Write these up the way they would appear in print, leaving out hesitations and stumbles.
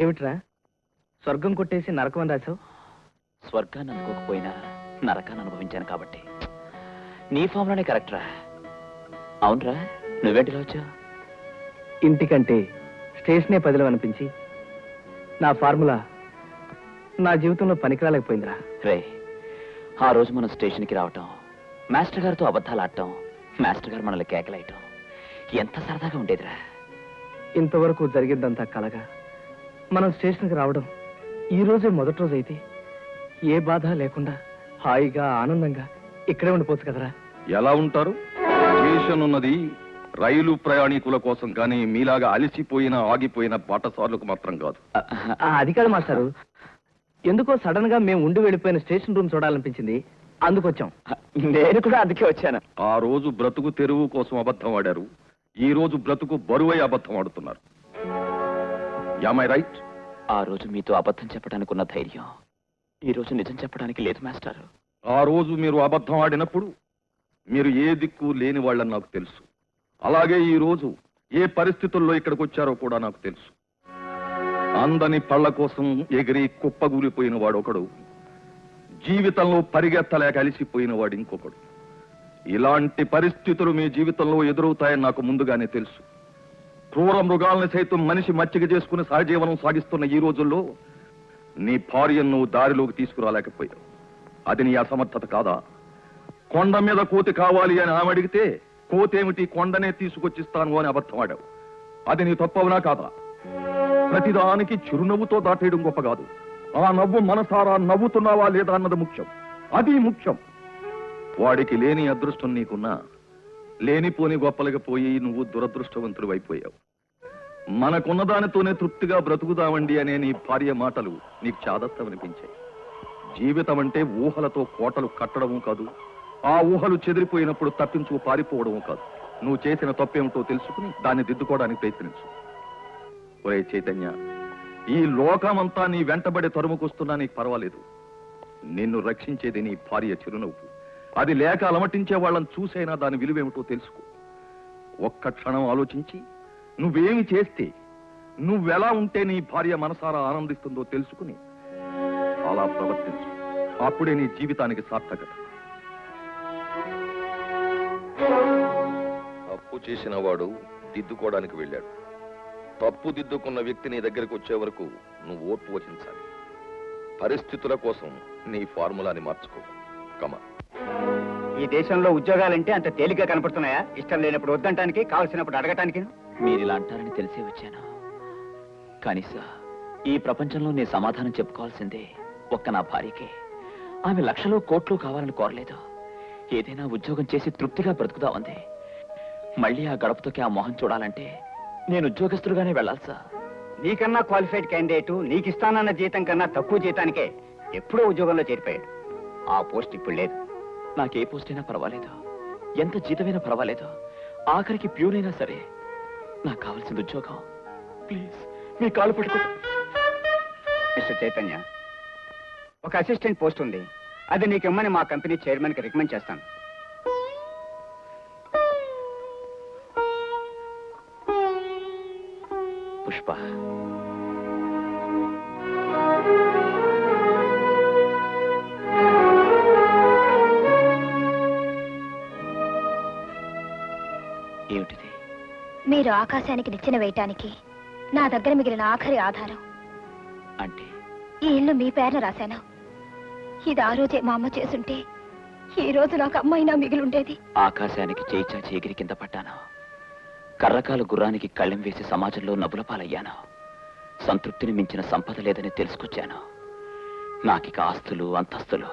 ఏమిట్రా స్వర్గం కొట్టేసి నరకం అని రాసావు? స్వర్గాన్ని అందుకోకపోయినా నరకాన్ని అనుభవించాను కాబట్టి నీ ఫామ్లోనే కరెక్ట్ రా. అవునరా, నువ్వేంటిలా వచ్చావు? ఇంటికంటే స్టేషనే పదిలో అనిపించి నా ఫార్ములా నా జీవితంలో పనికిరాలేకపోయిందిరా. రే, ఆ రోజు మనం స్టేషన్కి రావటం, మాస్టర్ గారితో అబద్ధాలు ఆడటం, మాస్టర్ గారు మనల్ని కేకలేయటం ఎంత సరదాగా ఉండేదిరా. ఇంతవరకు జరిగిందంతా కలగా మనం స్టేషన్కి రావడం ఈ రోజే మొదటి రోజు అయితే ఏ బాధ లేకుండా హాయిగా ఆనందంగా ఇక్కడే ఉండిపోవచ్చు కదరా. ఎలా ఉంటారు? స్టేషన్ ఉన్నది రైలు ప్రయాణికుల కోసం కానీ మీలాగా అలసిపోయిన ఆగిపోయిన బాటసార్లకు మాత్రం కాదు. అది కాదు మాస్టారు, ఎందుకో సడన్ గా మేము ఉండి వెళ్ళిపోయిన స్టేషన్ రూమ్ చూడాలనిపించింది, అందుకొచ్చాం. నేను కూడా అందుకే వచ్చాను. ఆ రోజు బ్రతుకు తెరువు కోసం అబద్ధం ఆడారు, ఈ రోజు బ్రతుకు బరువై అబద్ధం ఆడుతున్నారు. Am I right? ఆ రోజు మీతో అబద్ధం చెప్పడానికి ఉన్న ధైర్యం ఈ రోజు నిజం చెప్పడానికి లేదు మాస్టారు. ఆ రోజు మీరు అబద్ధం ఆడినప్పుడు మీరు ఏ దిక్కు లేని వాళ్ళని నాకు తెలుసు. అలాగే ఈ రోజు ఏ పరిస్థితుల్లో ఇక్కడికి వచ్చారో కూడా నాకు తెలుసు. అందని పళ్ళ కోసం ఎగిరి కుప్పగూలిపోయిన వాడు ఒకడు, జీవితంలో పరిగెత్తలేక అలిసిపోయిన వాడు ఇంకొకడు. ఇలాంటి పరిస్థితులు మీ జీవితంలో ఎదురవుతాయని నాకు ముందుగానే తెలుసు. క్రూర మృగాలను సైతం మనిషి మచ్చిక చేసుకుని సహజీవనం సాగిస్తున్న ఈ రోజుల్లో నీ భార్యను దారిలోకి తీసుకురాలేకపోయావు. అది నీ అసమర్థత కాదా? కొండ మీద కోతి కావాలి అని ఆమె అడిగితే కోతేమిటి కొండనే తీసుకొచ్చిస్తాను అని అబద్ధం ఆడావు. అది నీ తప్పవునా కాదా? ప్రతిదానికి చిరునవ్వుతో దాటేయడం గొప్ప కాదు, ఆ నవ్వు మనసారా నవ్వుతున్నావా లేదా అన్నది ముఖ్యం. అది ముఖ్యం. వాడికి లేని అదృష్టం నీకున్నా లేనిపోని గొప్పలకి పోయి నువ్వు దురదృష్టవంతుడు అయిపోయావు. మనకున్న దానితోనే తృప్తిగా బ్రతుకుదామండి అనే నీ భార్య మాటలు నీకు చాదస్తమనిపించాయి. జీవితం అంటే ఊహలతో కోటలు కట్టడము కాదు, ఆ ఊహలు చెదిరిపోయినప్పుడు తప్పించుకు పారిపోవడము కాదు. నువ్వు చేసిన తప్పేమిటో తెలుసుకుని దాన్ని దిద్దుకోవడానికి ప్రయత్నించు. ఒరే చైతన్య, ఈ లోకమంతా నీ వెంటబడి తరుముకొస్తున్నా నీకు పర్వాలేదు. నిన్ను రక్షించేది నీ భార్య చిరునవ్వు. అది లేక అలమటించే వాళ్ళని చూసైనా దాని విలువేమిటో తెలుసుకో. ఒక్క క్షణం ఆలోచించి నువ్వేమి చేస్తే, నువ్వెలా ఉంటే నీ భార్య మనసారా ఆనందిస్తుందో తెలుసుకుని అలా ప్రవర్తించు. అప్పుడే నీ జీవితానికి సార్థకత. తప్పు చేసిన వాడు దిద్దుకోవడానికి వెళ్ళాడు. తప్పు దిద్దుకున్న వ్యక్తి నీ దగ్గరికి వచ్చే వరకు నువ్వు ఓర్పు వహించాలి. పరిస్థితుల కోసం నీ ఫార్ములాని మార్చుకో. కమా. ఈ దేశంలో ఉద్యోగాలంటే అంత తేలిగ్గా కనపడుతున్నాయా? ఇష్టం లేనప్పుడు వద్దంటానికి, కావలసినప్పుడు అడగటానికి. మీరు ఇలా అంటారని తెలిసే వచ్చాను. కానీ సార్, ఈ ప్రపంచంలో నేను సమాధానం చెప్పుకోవాల్సిందే ఒక్క నా భార్యకే. ఆమె లక్షలు కోట్లు కావాలని కోరలేదు. ఏదైనా ఉద్యోగం చేసి తృప్తిగా బ్రతుకుదామంది. మళ్ళీ ఆ గడపతోకి ఆ మొహం చూడాలంటే నేను ఉద్యోగస్తులుగానే వెళ్ళాలి సార్. నీకన్నా క్వాలిఫైడ్ క్యాండిడేటు నీకు ఇస్తానన్న జీతం కన్నా తక్కువ జీతానికే ఎప్పుడో ఉద్యోగంలో చేరిపోయాడు. ఆ పోస్ట్ ఇప్పుడు లేదు. నాకే పోస్ట్ అయినా పర్వాలేదు, ఎంత జీతమైనా పర్వాలేదు, ఆఖరికి ప్యూనైనా సరే నాకు కావాల్సింది ఉద్యోగం. ప్లీజ్ మీ కాలు పట్టుకో. మిస్టర్ చైతన్య, ఒక అసిస్టెంట్ పోస్ట్ ఉంది, అది నీకు ఇమ్మని మా కంపెనీ చైర్మన్ కి రికమెండ్ చేస్తాను. పుష్ప, ఏమిటిది? మీరు ఆకాశానికి నిచ్చెన వేయటానికి నా దగ్గర మిగిలిన ఆఖరి ఆధారం. అంటే ఈ ఇల్లు మీ పేరున రాశాను. ఇది ఆ రోజే మా అమ్మ చేసుంటే ఈ రోజు నాకు అమ్మైనా మిగిలిండేది. ఆకాశానికి చేయి చాచి ఎగిరి కింద పడ్డాను. కర్రకాలు గుర్రానికి కళ్ళెం వేసి సమాజంలో నవ్వుల పాలయ్యాను. సంతృప్తిని మించిన సంపద లేదని తెలుసుకొచ్చాను. నాకిక ఆస్తులు అంతస్తులు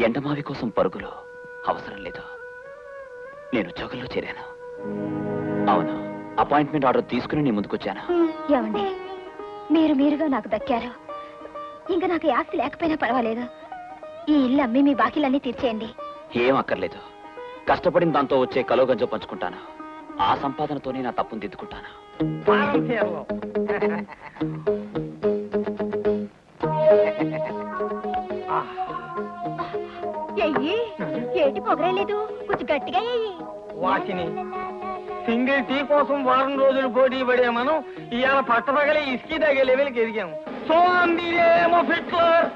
ఎండమావి కోసం పరుగులు అవసరం లేదు. నేను ఉద్యోగంలో చేరాను. అవును, అపాయింట్మెంట్ ఆర్డర్ తీసుకుని నీ ముందుకొచ్చాను. ఏమండి, మీరుగా నాకు దక్కారు. ఇంకా నాకు ఆస్తి లేకపోయినా పర్వాలేదు. ఈ ఇల్లు అమ్మి మీ బాకీలన్నీ తీర్చేయండి. ఏం అక్కర్లేదు. కష్టపడిన దాంతో వచ్చే కలోగంజో పంచుకుంటాను. ఆ సంపాదనతోనే నా తప్పును దిద్దుకుంటాను. ఏటి పొగరేలేదు, కొంచెం గట్టిగా వాసిని, సింగిల్ టీ కోసం వారం రోజులు పోటీ పడే మనం ఇవాళ పట్టపగలే ఇసుకి తగే లెవెల్కి ఎదిగాము. సో మీరేమో ఫిట్లర్